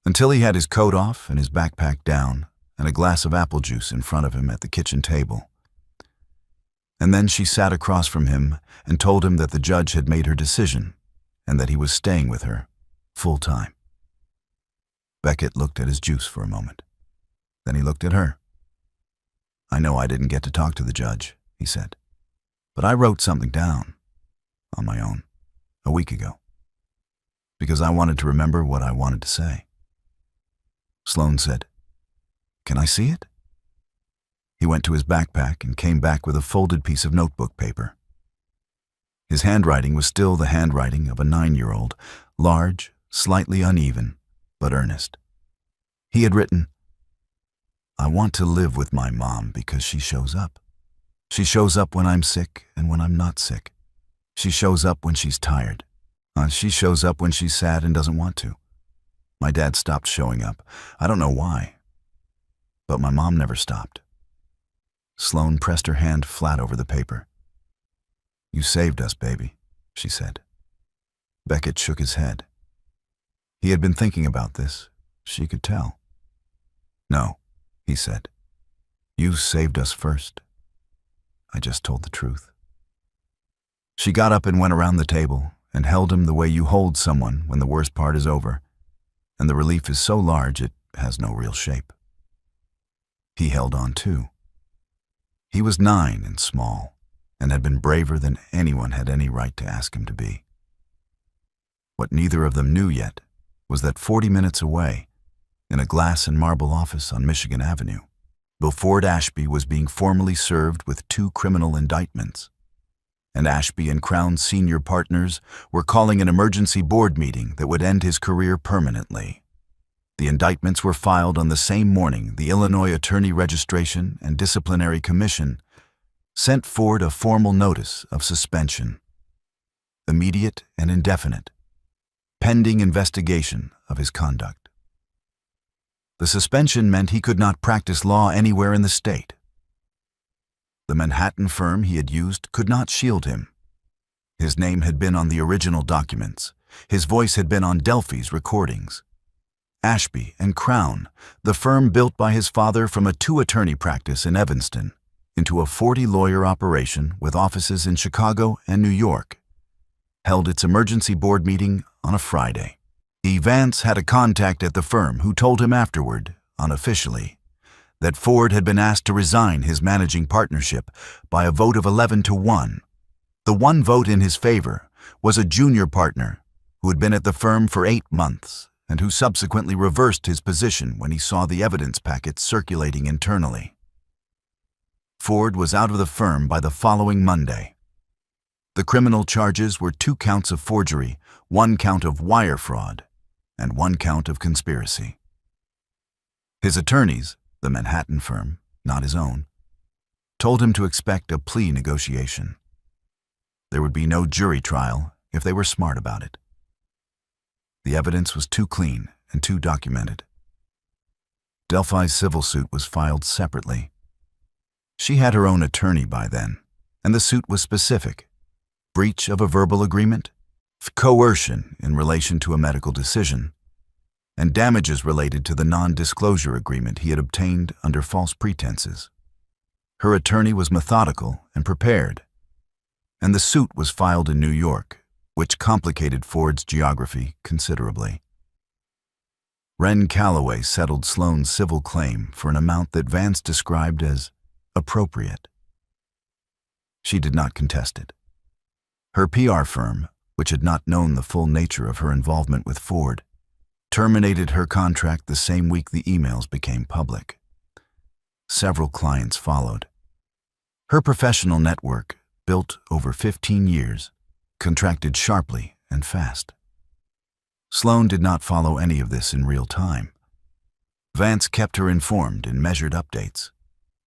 until he had his coat off and his backpack down and a glass of apple juice in front of him at the kitchen table. And then she sat across from him and told him that the judge had made her decision and that he was staying with her full time. Beckett looked at his juice for a moment. Then he looked at her. I know I didn't get to talk to the judge, he said, but I wrote something down on my own a week ago because I wanted to remember what I wanted to say. Sloan said, can I see it? He went to his backpack and came back with a folded piece of notebook paper. His handwriting was still the handwriting of a 9-year-old, large, slightly uneven, but earnest. He had written, I want to live with my mom because she shows up. She shows up when I'm sick and when I'm not sick. She shows up when she's tired. She shows up when she's sad and doesn't want to. My dad stopped showing up. I don't know why. But my mom never stopped. Sloane pressed her hand flat over the paper. You saved us, baby, she said. Beckett shook his head. He had been thinking about this. She could tell. No, he said. You saved us first. I just told the truth. She got up and went around the table and held him the way you hold someone when the worst part is over, and the relief is so large it has no real shape. He held on too. He was 9 and small, and had been braver than anyone had any right to ask him to be. What neither of them knew yet was that 40 minutes away, in a glass and marble office on Michigan Avenue, Bill Ford Ashby was being formally served with 2 criminal indictments, and Ashby and Crown's senior partners were calling an emergency board meeting that would end his career permanently. The indictments were filed on the same morning the Illinois Attorney Registration and Disciplinary Commission sent Ford a formal notice of suspension, immediate and indefinite, pending investigation of his conduct. The suspension meant he could not practice law anywhere in the state. The Manhattan firm he had used could not shield him. His name had been on the original documents. His voice had been on Delphi's recordings. Ashby and Crown, the firm built by his father from a 2-attorney practice in Evanston into a 40-lawyer operation with offices in Chicago and New York, held its emergency board meeting on a Friday. E. Vance had a contact at the firm who told him afterward, unofficially, that Ford had been asked to resign his managing partnership by a vote of 11-1. The one vote in his favor was a junior partner who had been at the firm for 8 months and who subsequently reversed his position when he saw the evidence packets circulating internally. Ford was out of the firm by the following Monday. The criminal charges were 2 counts of forgery, 1 count of wire fraud, and 1 count of conspiracy. His attorneys, the Manhattan firm, not his own, told him to expect a plea negotiation. There would be no jury trial if they were smart about it. The evidence was too clean and too documented. Delphi's civil suit was filed separately. She had her own attorney by then, and the suit was specific: breach of a verbal agreement, coercion in relation to a medical decision, and damages related to the non-disclosure agreement he had obtained under false pretenses. Her attorney was methodical and prepared, and the suit was filed in New York, which complicated Ford's geography considerably. Wren Calloway settled Sloane's civil claim for an amount that Vance described as appropriate. She did not contest it. Her PR firm, which had not known the full nature of her involvement with Ford, terminated her contract the same week the emails became public. Several clients followed. Her professional network, built over 15 years, contracted sharply and fast. Sloane did not follow any of this in real time. Vance kept her informed in measured updates,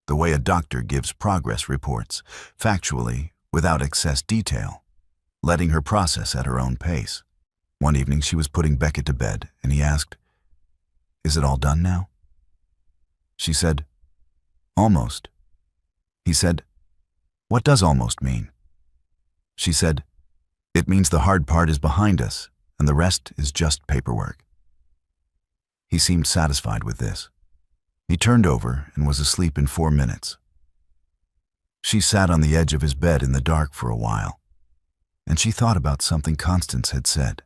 the way a doctor gives progress reports, factually, without excess detail, letting her process at her own pace. One evening she was putting Beckett to bed, and he asked, "Is it all done now?" She said, "Almost." He said, "What does almost mean?" She said, "It means the hard part is behind us, and the rest is just paperwork." He seemed satisfied with this. He turned over and was asleep in 4 minutes. She sat on the edge of his bed in the dark for a while, and she thought about something Constance had said.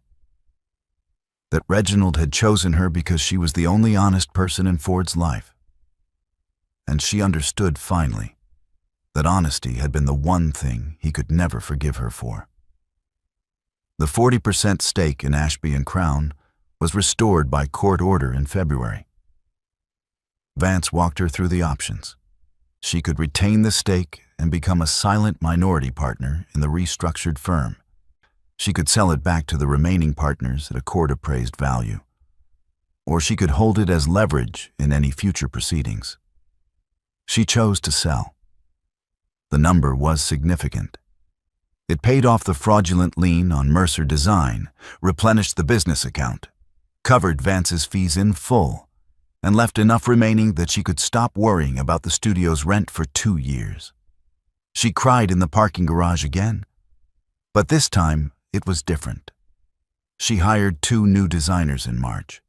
That Reginald had chosen her because she was the only honest person in Ford's life. And she understood finally that honesty had been the one thing he could never forgive her for. The 40% stake in Ashby and Crown was restored by court order in February. Vance walked her through the options. She could retain the stake and become a silent minority partner in the restructured firm. She could sell it back to the remaining partners at a court-appraised value, or she could hold it as leverage in any future proceedings. She chose to sell. The number was significant. It paid off the fraudulent lien on Mercer Design, replenished the business account, covered Vance's fees in full, and left enough remaining that she could stop worrying about the studio's rent for 2 years. She cried in the parking garage again, but this time it was different. She hired 2 new designers in March.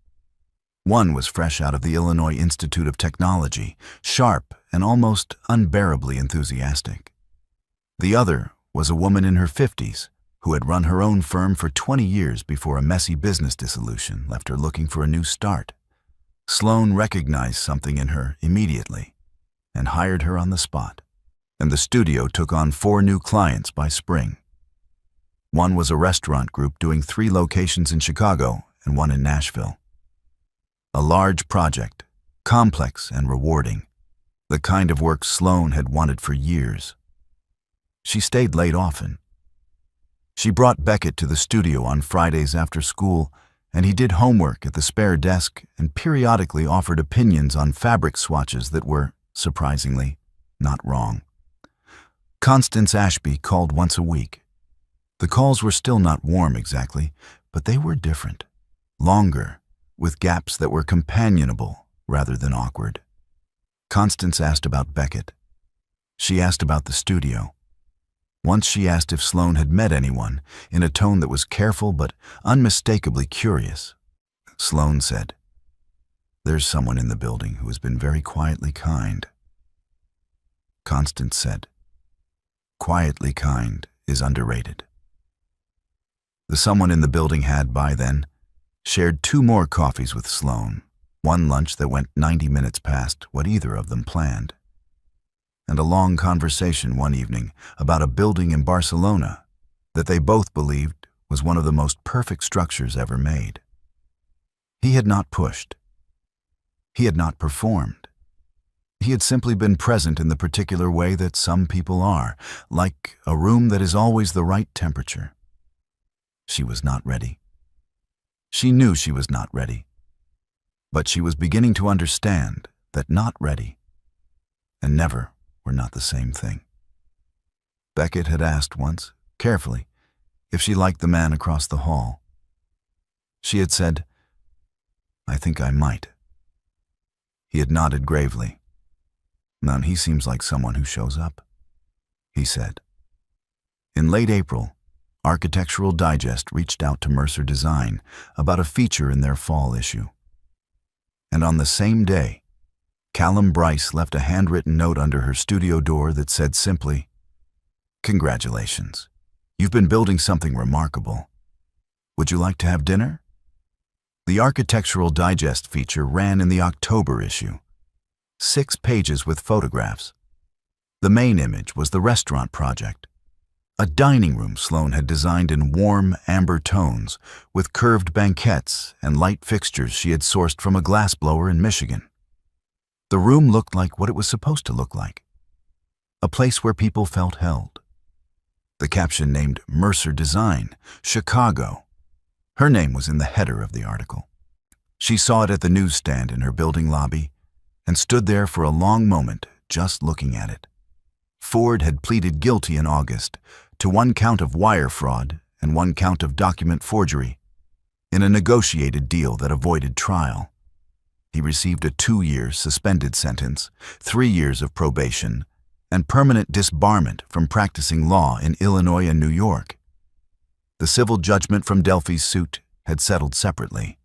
One was fresh out of the Illinois Institute of Technology, sharp and almost unbearably enthusiastic. The other was a woman in her 50s who had run her own firm for 20 years before a messy business dissolution left her looking for a new start. Sloan recognized something in her immediately and hired her on the spot, and the studio took on 4 new clients by spring. One was a restaurant group doing 3 locations in Chicago and 1 in Nashville. A large project, complex and rewarding, the kind of work Sloan had wanted for years. She stayed late often. She brought Beckett to the studio on Fridays after school, and he did homework at the spare desk and periodically offered opinions on fabric swatches that were, surprisingly, not wrong. Constance Ashby called once a week. The calls were still not warm exactly, but they were different, longer, with gaps that were companionable rather than awkward. Constance asked about Beckett. She asked about the studio. Once she asked if Sloan had met anyone, in a tone that was careful but unmistakably curious. Sloan said, "There's someone in the building who has been very quietly kind." Constance said, "Quietly kind is underrated." The someone in the building had, by then, shared 2 more coffees with Sloan, one lunch that went 90 minutes past what either of them planned, and a long conversation one evening about a building in Barcelona that they both believed was one of the most perfect structures ever made. He had not pushed. He had not performed. He had simply been present in the particular way that some people are, like a room that is always the right temperature. She was not ready. She knew she was not ready, but she was beginning to understand that not ready and never were not the same thing. Beckett had asked once, carefully, if she liked the man across the hall. She had said, "I think I might." He had nodded gravely. "None, he seems like someone who shows up," he said. In late April, Architectural Digest reached out to Mercer Design about a feature in their fall issue. And on the same day, Callum Bryce left a handwritten note under her studio door that said simply, "Congratulations. You've been building something remarkable. Would you like to have dinner?" The Architectural Digest feature ran in the October issue. 6 pages with photographs. The main image was the restaurant project. A dining room Sloan had designed in warm amber tones with curved banquettes and light fixtures she had sourced from a glassblower in Michigan. The room looked like what it was supposed to look like, a place where people felt held. The caption named Mercer Design, Chicago. Her name was in the header of the article. She saw it at the newsstand in her building lobby and stood there for a long moment just looking at it. Ford had pleaded guilty in August to 1 count of wire fraud and 1 count of document forgery in a negotiated deal that avoided trial. He received a 2-year suspended sentence, 3 years of probation, and permanent disbarment from practicing law in Illinois and New York. The civil judgment from Delphi's suit had settled separately.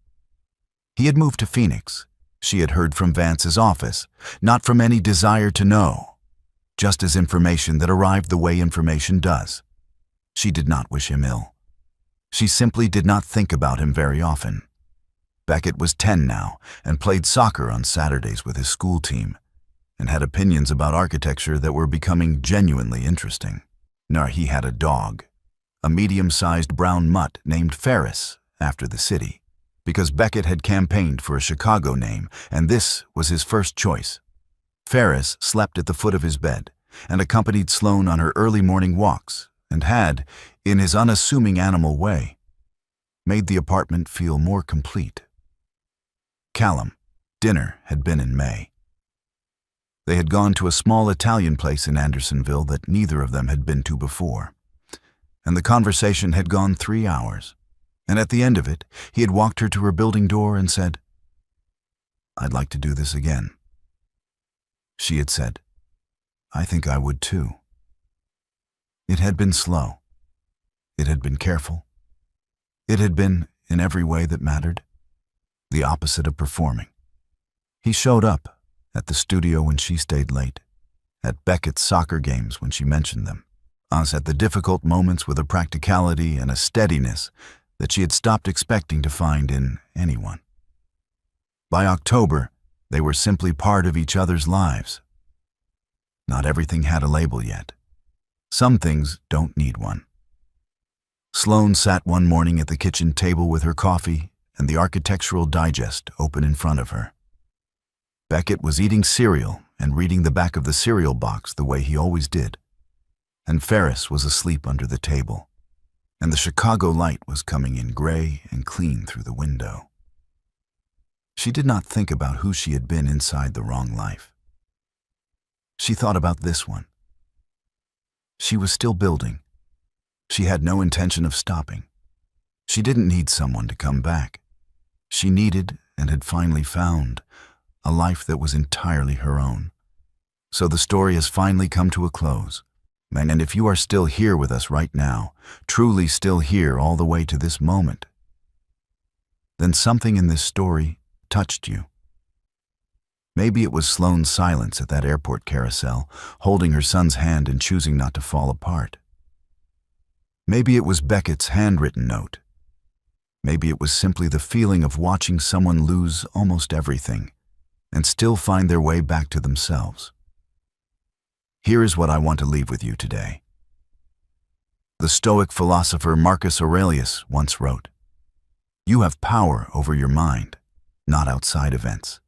He had moved to Phoenix. She had heard from Vance's office, not from any desire to know, just as information that arrived the way information does. She did not wish him ill. She simply did not think about him very often. Beckett was 10 now and played soccer on Saturdays with his school team and had opinions about architecture that were becoming genuinely interesting. Nor he had a dog, a medium-sized brown mutt named Ferris after the city, because Beckett had campaigned for a Chicago name and this was his first choice. Ferris slept at the foot of his bed and accompanied Sloan on her early morning walks and had, in his unassuming animal way, made the apartment feel more complete. Callum, dinner had been in May. They had gone to a small Italian place in Andersonville that neither of them had been to before. and the conversation had gone 3 hours. And at the end of it, he had walked her to her building door and said, "I'd like to do this again." She had said, "I think I would too." It had been slow. It had been careful. It had been, in every way that mattered, the opposite of performing. He showed up at the studio when she stayed late, at Beckett's soccer games when she mentioned them, us at the difficult moments with a practicality and a steadiness that she had stopped expecting to find in anyone. By October, they were simply part of each other's lives. Not everything had a label yet. Some things don't need one. Sloane sat one morning at the kitchen table with her coffee and the Architectural Digest open in front of her. Beckett was eating cereal and reading the back of the cereal box the way he always did, and Ferris was asleep under the table, and the Chicago light was coming in gray and clean through the window. She did not think about who she had been inside the wrong life. She thought about this one. She was still building. She had no intention of stopping. She didn't need someone to come back. She needed, and had finally found, a life that was entirely her own. So the story has finally come to a close. And if you are still here with us right now, truly still here all the way to this moment, then something in this story touched you. Maybe it was Sloane's silence at that airport carousel, holding her son's hand and choosing not to fall apart. Maybe it was Beckett's handwritten note. Maybe it was simply the feeling of watching someone lose almost everything and still find their way back to themselves. Here is what I want to leave with you today. The Stoic philosopher Marcus Aurelius once wrote, "You have power over your mind, not outside events.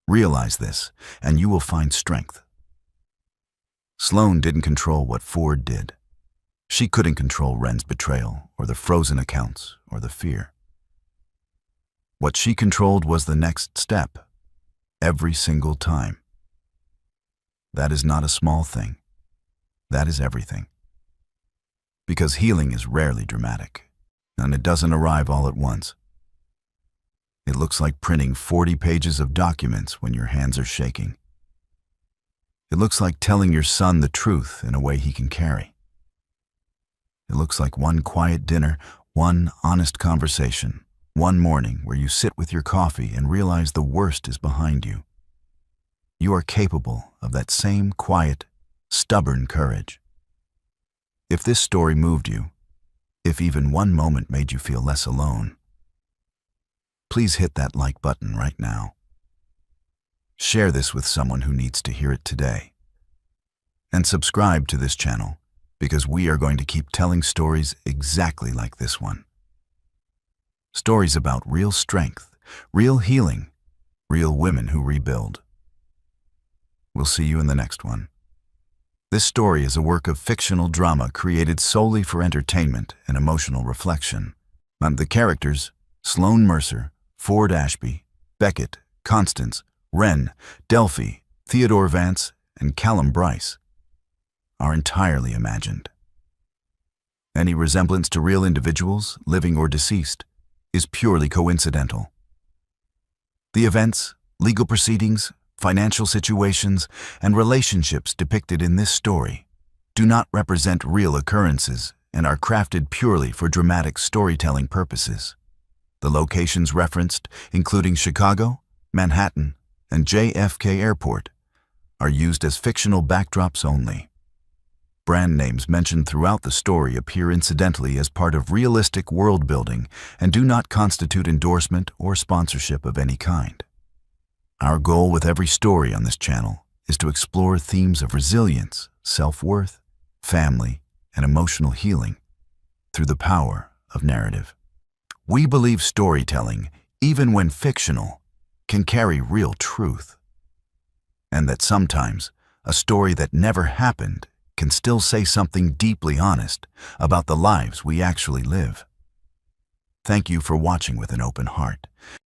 Realize this, and you will find strength." Sloane didn't control what Ford did. She couldn't control Wren's betrayal, or the frozen accounts, or the fear. What she controlled was the next step, every single time. That is not a small thing. That is everything. Because healing is rarely dramatic, and it doesn't arrive all at once. It looks like printing 40 pages of documents when your hands are shaking. It looks like telling your son the truth in a way he can carry. It looks like one quiet dinner, one honest conversation, one morning where you sit with your coffee and realize the worst is behind you. You are capable of that same quiet, stubborn courage. If this story moved you, if even one moment made you feel less alone, please hit that like button right now. Share this with someone who needs to hear it today. And subscribe to this channel, because we are going to keep telling stories exactly like this one. Stories about real strength, real healing, real women who rebuild. We'll see you in the next one. This story is a work of fictional drama created solely for entertainment and emotional reflection. The characters, Sloane Mercer, Ford Ashby, Beckett, Constance, Wren, Delphi, Theodore Vance, and Callum Bryce, are entirely imagined. Any resemblance to real individuals, living or deceased, is purely coincidental. The events, legal proceedings, financial situations, and relationships depicted in this story do not represent real occurrences and are crafted purely for dramatic storytelling purposes. The locations referenced, including Chicago, Manhattan, and JFK Airport, are used as fictional backdrops only. Brand names mentioned throughout the story appear incidentally as part of realistic world building and do not constitute endorsement or sponsorship of any kind. Our goal with every story on this channel is to explore themes of resilience, self-worth, family, and emotional healing through the power of narrative. We believe storytelling, even when fictional, can carry real truth, and that sometimes a story that never happened can still say something deeply honest about the lives we actually live. Thank you for watching with an open heart.